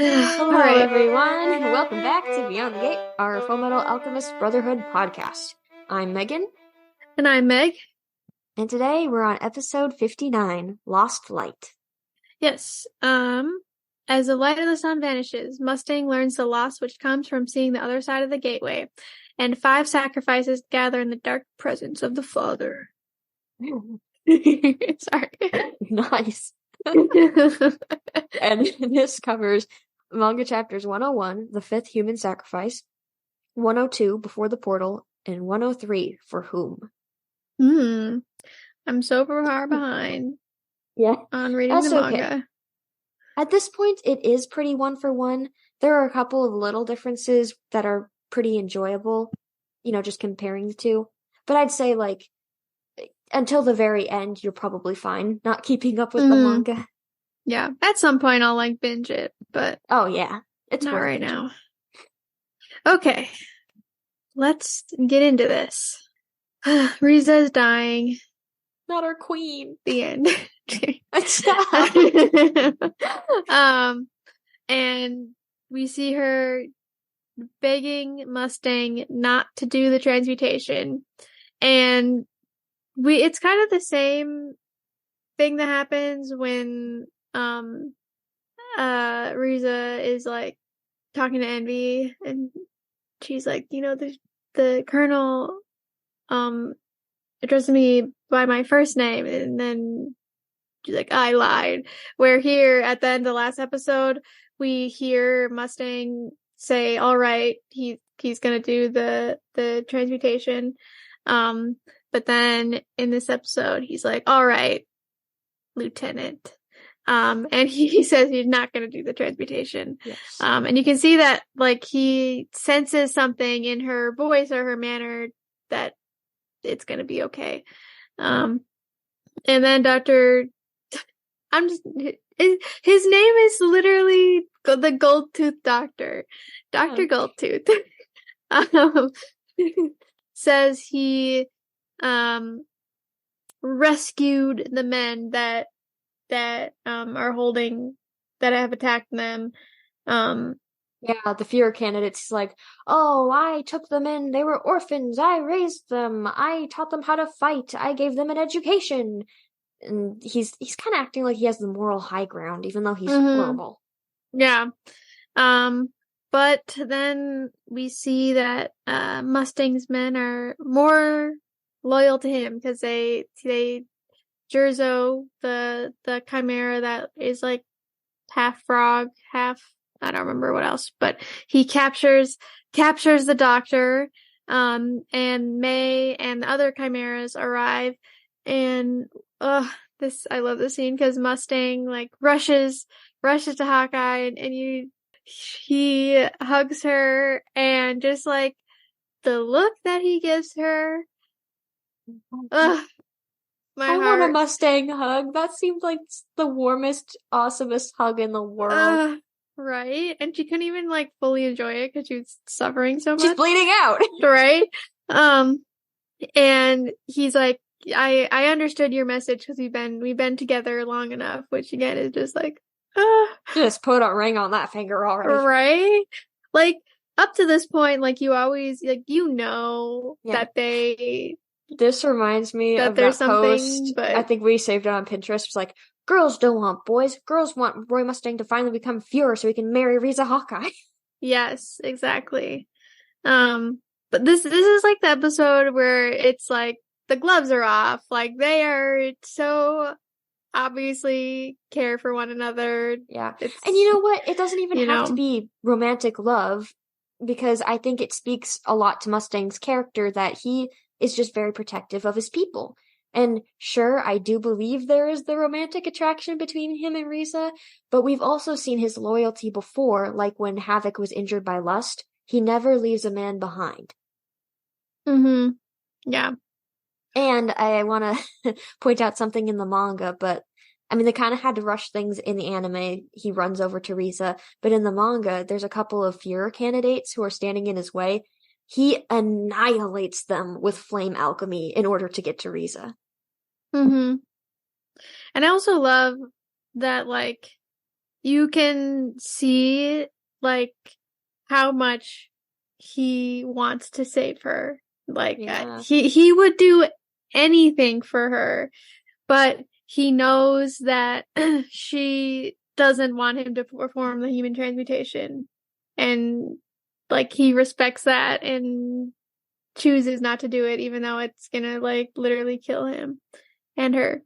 Hello, everyone. Welcome back to Beyond the Gate, our Fullmetal Alchemist Brotherhood podcast. I'm Megan. And I'm Meg. And today we're on episode 59, Lost Light. Yes. As the light of the sun vanishes, Mustang learns the loss which comes from seeing the other side of the gateway, and 5 sacrifices gather in the dark presence of the Father. Sorry. Nice. And this covers manga chapters 101, The Fifth Human Sacrifice, 102, Before the Portal, and 103, For Whom. I'm so far behind on reading That's the manga. Okay. At this point, it is pretty one for one. There are a couple of little differences that are pretty enjoyable, just comparing the two. But I'd say, until the very end, you're probably fine not keeping up with the manga. Yeah, at some point I'll binge it, but oh yeah, it's not worth right binging. now. Okay, let's get into this. Riza's dying. Not our queen. The end. Stop. And we see her begging Mustang not to do the transmutation, and it's kind of the same thing that happens when Riza is talking to Envy, and she's like, the colonel addressed me by my first name, and then she's like, I lied. Where here at the end of the last episode, we hear Mustang say, all right, he's gonna do the transmutation, but then in this episode he's like, all right, Lieutenant. And he says he's not going to do the transmutation. Yes. And you can see that, he senses something in her voice or her manner that it's going to be okay. And then his name is literally the Gold Tooth Doctor. Dr. Goldtooth. Says he, rescued the men that have attacked them. The Fuhrer candidate's like, oh, I took them in, they were orphans, I raised them, I taught them how to fight, I gave them an education. And he's kind of acting like he has the moral high ground, even though he's horrible. Yeah. But then we see that Mustang's men are more loyal to him because they Jerzo, the chimera that is half frog, half, I don't remember what else, but he captures the doctor, and May and the other chimeras arrive, and I love this scene because Mustang rushes to Hawkeye, and he hugs her, and just the look that he gives her, I want a Mustang hug. That seemed like the warmest, awesomest hug in the world. Right? And she couldn't even fully enjoy it because she was suffering so much. She's bleeding out. Right? And he's like, I understood your message because we've been together long enough, which again is just just put a ring on that finger already. Right? Up to this point, you always that they. This reminds me of that post. But I think we saved it on Pinterest. It's like, girls don't want boys. Girls want Roy Mustang to finally become Fuhrer so he can marry Riza Hawkeye. Yes, exactly. But this is the episode where it's the gloves are off. They are so obviously care for one another. Yeah. And you know what? It doesn't even have to be romantic love, because I think it speaks a lot to Mustang's character that he is just very protective of his people. And sure, I do believe there is the romantic attraction between him and Riza, but we've also seen his loyalty before, like when Havoc was injured by lust. He never leaves a man behind. Yeah. And I want to point out something in the manga, but they kind of had to rush things in the anime. He runs over to Riza, but in the manga, there's a couple of Fuhrer candidates who are standing in his way. He annihilates them with flame alchemy in order to get to Riza. And I also love that, you can see like how much he wants to save her. Like he would do anything for her, but he knows that she doesn't want him to perform the human transmutation, and like he respects that and chooses not to do it, even though it's gonna like literally kill him and her.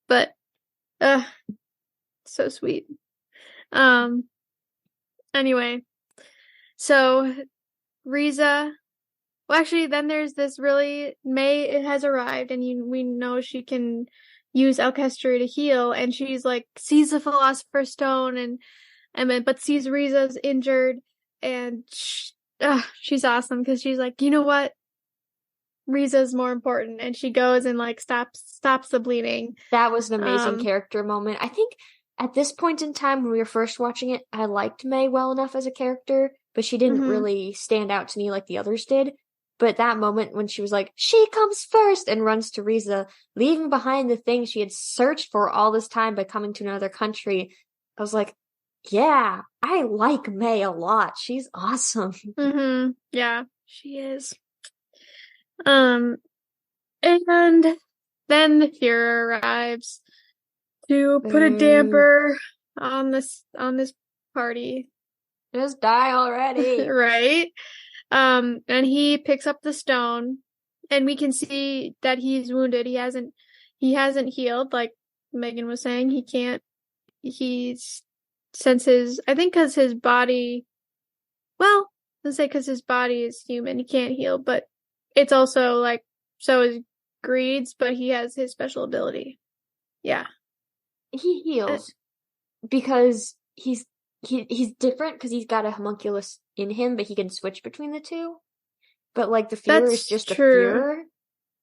But so sweet. Anyway, so Riza, well, actually, then there's this really May has arrived, and we know she can use alchemy to heal, and she's like sees the Philosopher's Stone, and but sees Riza's injured, and she's awesome because she's like, you know what, Riza's more important, and she goes and like stops the bleeding. That was an amazing character moment. I think at this point in time when we were first watching it, I liked May well enough as a character, but she didn't really stand out to me like the others did. But that moment when she was like, she comes first, and runs to Riza, leaving behind the thing she had searched for all this time by coming to another country, I was like, yeah, I like May a lot. She's awesome. Yeah, she is. And then the Fuhrer arrives to put a damper on this party. Just die already. Right? And he picks up the stone, and we can see that he's wounded. He hasn't healed, like Megan was saying. He can't, I think because his body, well, let's say because his body is human, he can't heal, but it's also like, so is Greed's, but he has his special ability. Yeah. He heals because he's different because he's got a homunculus in him, but he can switch between the two. But like the Fuhrer is just a Fuhrer.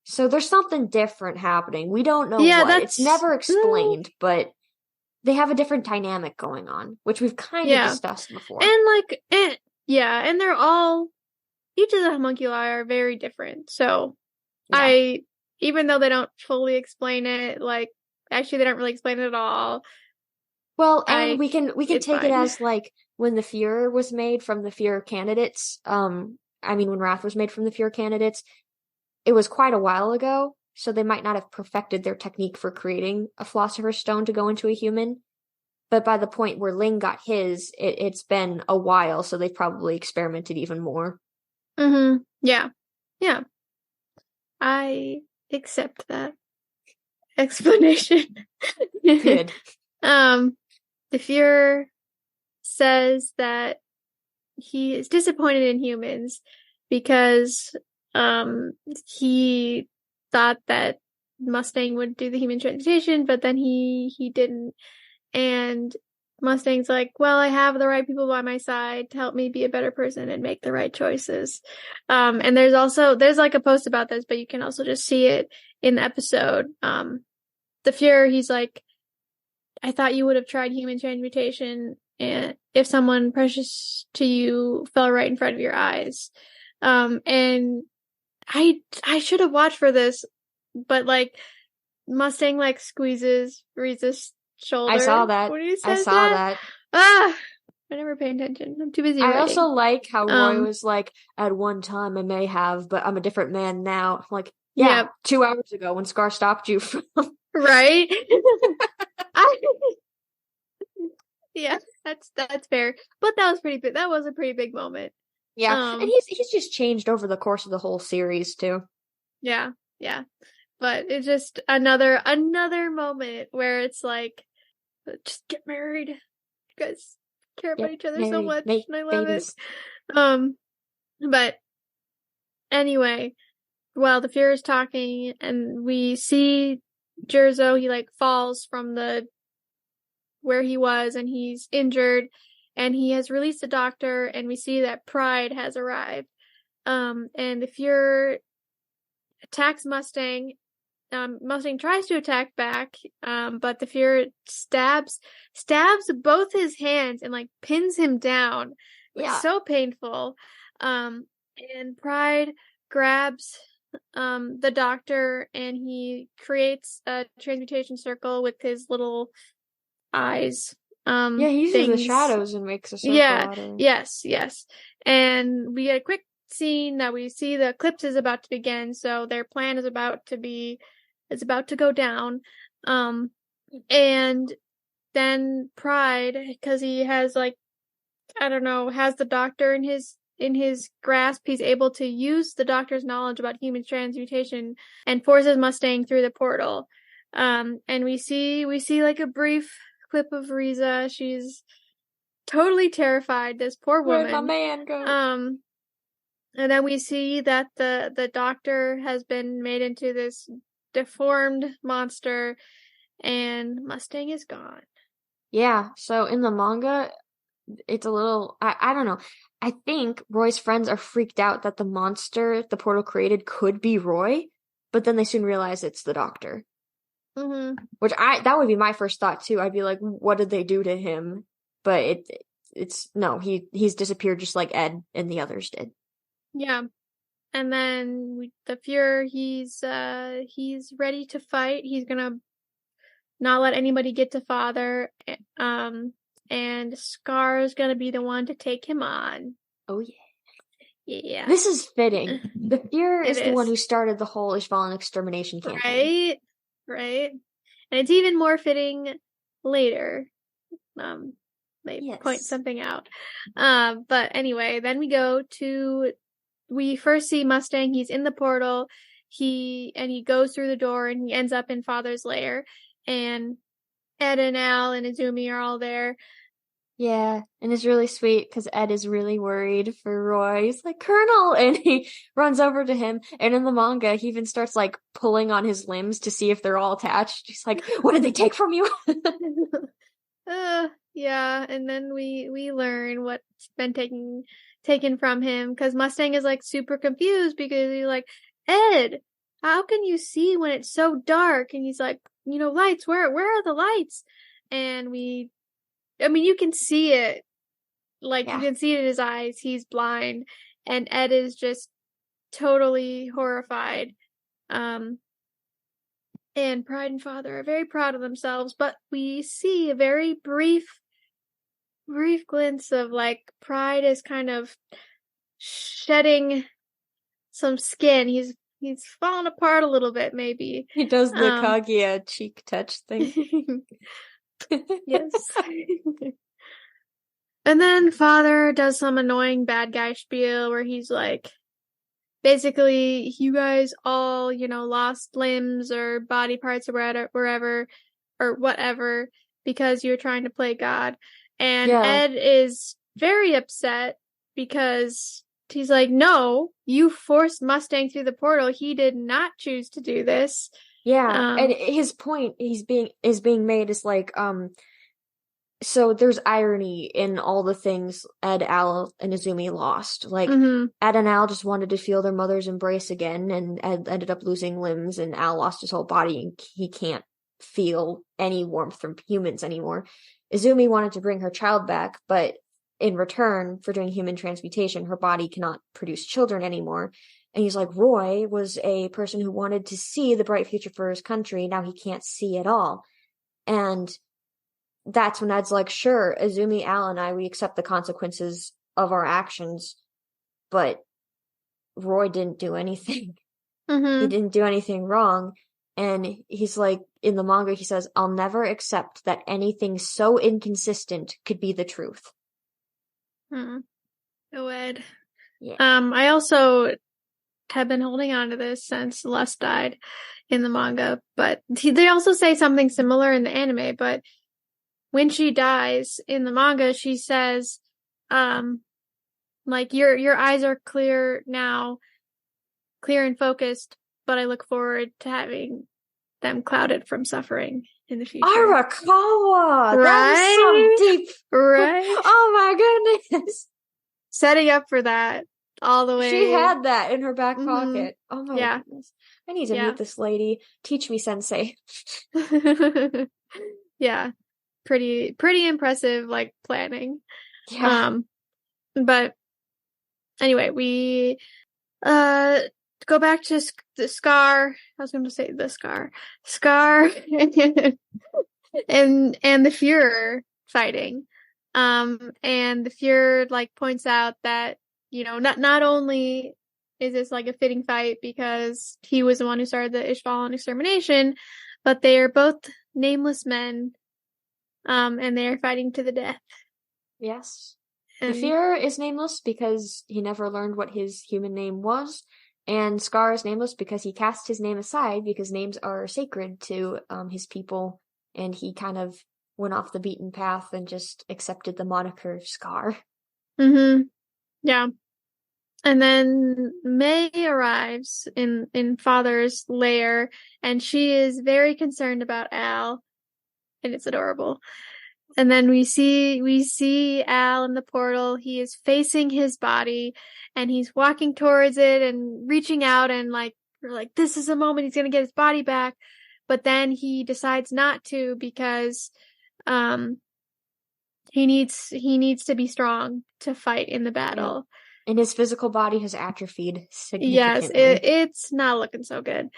So there's something different happening. We don't know what. It's never explained, but they have a different dynamic going on, which we've kind of discussed before. And like, and they're all, each of the homunculi are very different. So even though they don't fully explain it, like, actually they don't really explain it at all. Well, and we can take it as like when the Fuhrer was made from the Fuhrer candidates. When Wrath was made from the Fuhrer candidates, it was quite a while ago, so they might not have perfected their technique for creating a Philosopher's Stone to go into a human. But by the point where Ling got his, it's been a while, so they've probably experimented even more. Yeah. Yeah. I accept that explanation. Good. The Fuhrer says that he is disappointed in humans because he thought that Mustang would do the human transmutation, but then he didn't. And Mustang's like, well, I have the right people by my side to help me be a better person and make the right choices. And there's like a post about this, but you can also just see it in the episode. The Fuhrer, he's like, I thought you would have tried human transmutation and if someone precious to you fell right in front of your eyes. And I should have watched for this, but like Mustang like squeezes Riza's shoulder. I saw that. When he says that. I never pay attention. I'm too busy writing. I also like how Roy was like, at one time I may have, but I'm a different man now. I'm like, 2 hours ago when Scar stopped you from... Right? Yeah, that's fair. But that was pretty big. That was a pretty big moment. Yeah, and he's just changed over the course of the whole series too. Yeah. But it's just another moment where it's like, just get married. You guys care about each other so much, and I love it. But anyway, while the Fuhrer's talking, and we see Jerzo, he like falls from where he was, and he's injured, and he has released a doctor, and we see that Pride has arrived. And the Fuhrer attacks Mustang. Mustang tries to attack back, but the Fuhrer stabs both his hands and like pins him down. It's so painful. And Pride grabs the doctor, and he creates a transmutation circle with his little eyes. he uses the shadows and makes a circle out of it. Yes. And we get a quick scene that we see the eclipse is about to begin, so their plan is about to go down. And then Pride, because he has has the doctor in his grasp, he's able to use the doctor's knowledge about human transmutation and forces Mustang through the portal. And we see like a brief clip of Riza. She's totally terrified, this poor woman. Where'd my man go? And then we see that the doctor has been made into this deformed monster, and Mustang is gone. Yeah, so in the manga, it's a little, I don't know. I think Roy's friends are freaked out that the monster the portal created could be Roy, but then they soon realize it's the doctor. Mm-hmm. Which that would be my first thought too. I'd be like, what did they do to him? But it's no, he's disappeared just like Ed and the others did. Yeah. And then the Fuhrer, he's ready to fight. He's gonna not let anybody get to Father. And Scar is gonna be the one to take him on. Oh yeah. Yeah. This is fitting. The Fuhrer is the one who started the whole Ishvalan extermination campaign. Right. And it's even more fitting later. They point something out. But anyway, then we first see Mustang. He's in the portal. He goes through the door and he ends up in Father's lair. And Ed and Al and Izumi are all there. Yeah, and it's really sweet because Ed is really worried for Roy. He's like, Colonel! And he runs over to him. And in the manga, he even starts like pulling on his limbs to see if they're all attached. He's like, what did they take from you? Yeah, and then we learn what's been taken from him, because Mustang is like super confused because he's like, Ed, how can you see when it's so dark? And he's like, lights, where are the lights? And you can see it. You can see it in his eyes. He's blind. And Ed is just totally horrified. And Pride and Father are very proud of themselves, but we see a very brief glimpse of Pride is kind of shedding some skin. He's fallen apart a little bit, maybe. He does the Kaguya cheek touch thing. Yes. And then Father does some annoying bad guy spiel where he's like, basically, you guys all, lost limbs or body parts or wherever or whatever because you're trying to play God. And Ed is very upset because he's like, no, you forced Mustang through the portal. He did not choose to do this. Yeah, and his point is being made is like, so there's irony in all the things Ed, Al, and Izumi lost. Like, Ed and Al just wanted to feel their mother's embrace again, and Ed ended up losing limbs, and Al lost his whole body, and he can't feel any warmth from humans anymore. Izumi wanted to bring her child back, but in return for doing human transmutation, her body cannot produce children anymore. And he's like, Roy was a person who wanted to see the bright future for his country. Now he can't see at all. And that's when Ed's like, sure, Izumi, Al, and we accept the consequences of our actions, but Roy didn't do anything. He didn't do anything wrong. And he's like, in the manga, he says, I'll never accept that anything so inconsistent could be the truth. Oh, Ed. Yeah. I also have been holding on to this since Lust died in the manga, but they also say something similar in the anime, but when she dies in the manga, she says, your eyes are clear now, clear and focused, but I look forward to having them clouded from suffering in the future. Arakawa! Right? That is so deep. Right? Oh my goodness. Setting up for that all the way. She had that in her back pocket. Oh my goodness. I need to meet this lady. Teach me, sensei. Yeah. Pretty impressive, planning. Yeah. But anyway, we go back to the Scar. I was going to say the Scar and the Fuhrer. fighting. And the Fuhrer like points out that, you know, not only is this like a fitting fight because he was the one who started the Ishvalan extermination, but they are both nameless men, and they are fighting to the death. Yes. And the Führer is nameless because he never learned what his human name was, and Scar is nameless because he cast his name aside because names are sacred to his people, and he kind of went off the beaten path and just accepted the moniker Scar. Mm-hmm. Yeah. And then May arrives in Father's lair, and she is very concerned about Al, and it's adorable. And then we see Al in the portal. He is facing his body, and he's walking towards it and reaching out, and like we're like, this is the moment he's gonna get his body back. But then he decides not to because he needs to be strong to fight in the battle. Yeah. And his physical body has atrophied significantly. Yes, it's not looking so good.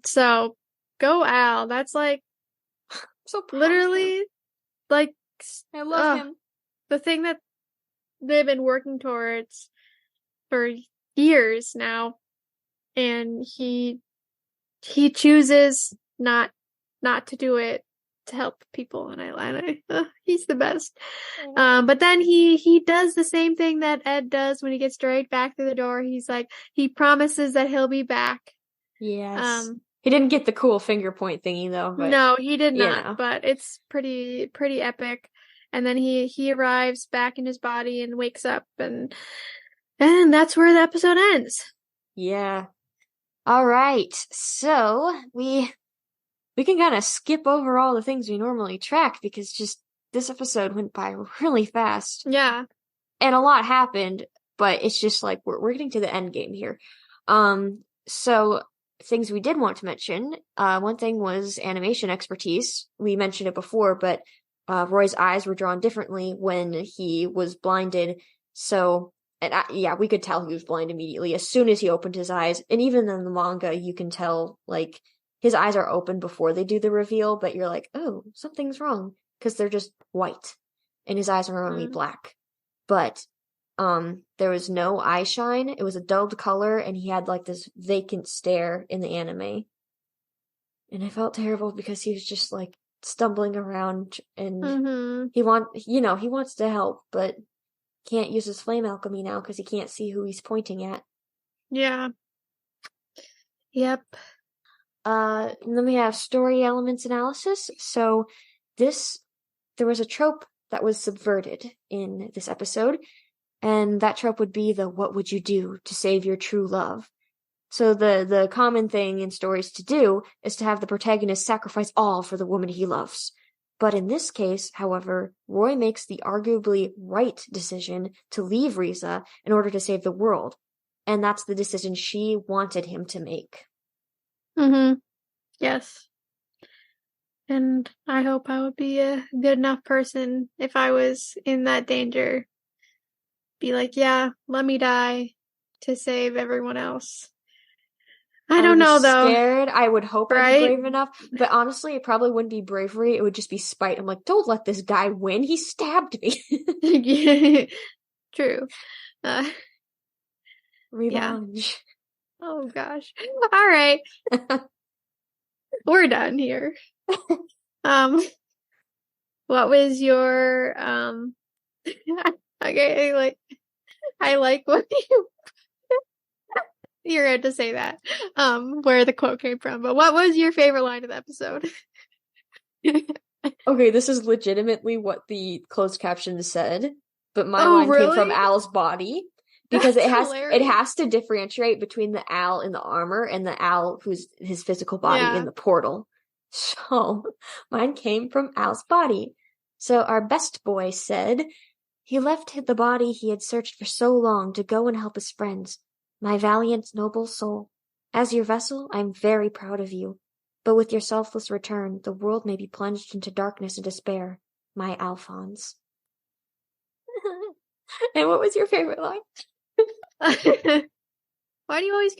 So go Al. That's like so literally like I love him. The thing that they've been working towards for years now, and he chooses not to do it to help people, and I he's the best. But then he does the same thing that Ed does when he gets dragged back through the door. He's like, he promises that he'll be back. Yes. He didn't get the cool finger point thingy though. But, no, he did not. But it's pretty epic. And then he arrives back in his body and wakes up, and that's where the episode ends. Yeah. All right. So we can kind of skip over all the things we normally track because just this episode went by really fast. Yeah. And a lot happened, but it's just like we're getting to the end game here. So things we did want to mention, one thing was animation expertise. We mentioned it before, but Roy's eyes were drawn differently when he was blinded. So, we could tell he was blind immediately as soon as he opened his eyes. And even in the manga, you can tell, like, his eyes are open before they do the reveal, but you're like, oh, something's wrong, because they're just white, and his eyes are normally black. But there was no eye shine. It was a dulled color, and he had like this vacant stare in the anime. And I felt terrible because he was just like stumbling around, and he wants to help, but can't use his flame alchemy now because he can't see who he's pointing at. Yeah. Yep. And then we have story elements analysis. So there was a trope that was subverted in this episode, and that trope would be the what would you do to save your true love? So the common thing in stories to do is to have the protagonist sacrifice all for the woman he loves. But in this case, however, Roy makes the arguably right decision to leave Riza in order to save the world. And that's the decision she wanted him to make. Yes. And I hope I would be a good enough person if I was in that danger. Be like, yeah, let me die to save everyone else. I don't know, though. Scared. I would hope I'd be brave enough. But honestly, it probably wouldn't be bravery. It would just be spite. I'm like, don't let this guy win. He stabbed me. True. Revenge. Yeah. Oh, gosh. All right. We're done here. What was your, okay, I like what you're going to say that, where the quote came from, but what was your favorite line of the episode? Okay, this is legitimately what the closed caption said, but my line came from Al's body. Because it has to differentiate between the Al in the armor and the Al who's his physical body in the portal. So mine came from Al's body. So our best boy said, he left the body he had searched for so long to go and help his friends. My valiant, noble soul. As your vessel, I'm very proud of you. But with your selfless return, the world may be plunged into darkness and despair. My Alphonse. And what was your favorite line? Why do you always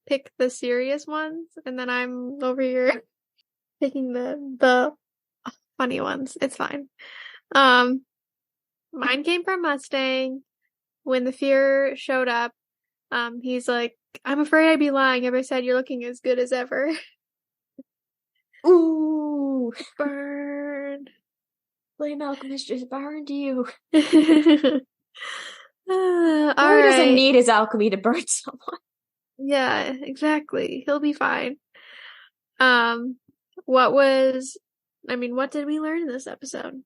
pick the serious ones, and then I'm over here picking the funny ones? It's fine. Mine came from Mustang. When the fear showed up, he's like, I'm afraid I'd be lying if I said you're looking as good as ever. Ooh. Burn. Flame Alchemist just burned you. Roy doesn't need his alchemy to burn someone. Yeah, exactly. He'll be fine. What did we learn in this episode?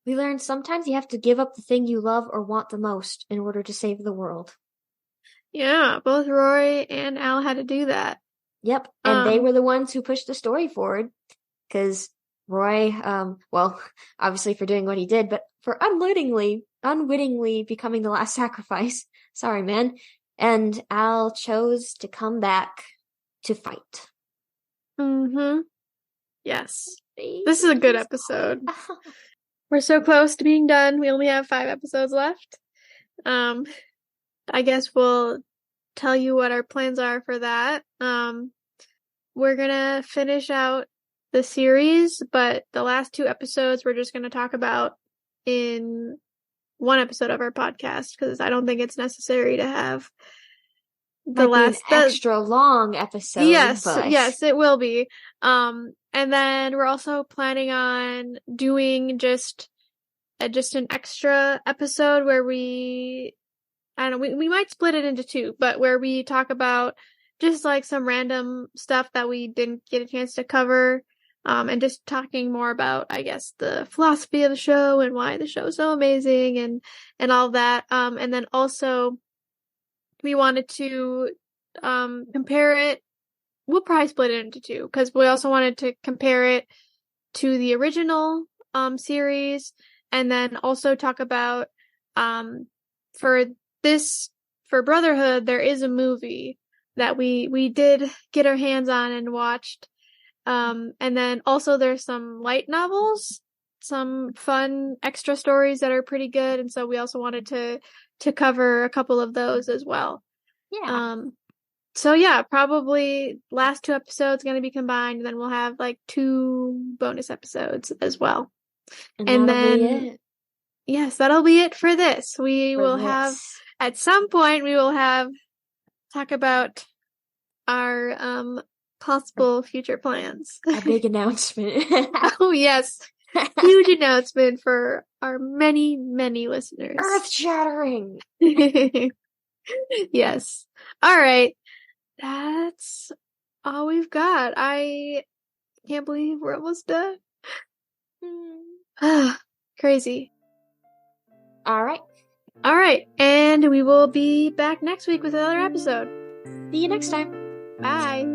We learned sometimes you have to give up the thing you love or want the most in order to save the world. Yeah, both Roy and Al had to do that. Yep, and they were the ones who pushed the story forward, because Roy, obviously for doing what he did, but for unwittingly becoming the last sacrifice. Sorry, man. And Al chose to come back to fight. Mm-hmm. Yes. This is a good episode. We're so close to being done. We only have 5 episodes left. I guess we'll tell you what our plans are for that. We're gonna finish out the series, but the last 2 episodes we're just gonna talk about in one episode of our podcast, because I don't think it's necessary to have the extra long episode. Yes, it will be. And then we're also planning on doing just an extra episode where we might split it into 2, but where we talk about just like some random stuff that we didn't get a chance to cover, and just talking more about, I guess, the philosophy of the show and why the show is so amazing and all that. And then also we wanted to compare it. We'll probably split it into 2, because we also wanted to compare it to the original series, and then also talk about for Brotherhood, there is a movie that we did get our hands on and watched. And then also there's some light novels, some fun extra stories that are pretty good, and so we also wanted to cover a couple of those as well. Yeah. So yeah, probably last 2 episodes going to be combined, and then we'll have like 2 bonus episodes as well. And then yes, that'll be it for this. Have at some point we will talk about our possible future plans. A big announcement. Oh yes. Huge announcement for our many, many listeners. Earth-shattering. Yes. All right. That's all we've got. I can't believe we're almost done. Crazy. All right. And we will be back next week with another episode. See you next time. Bye.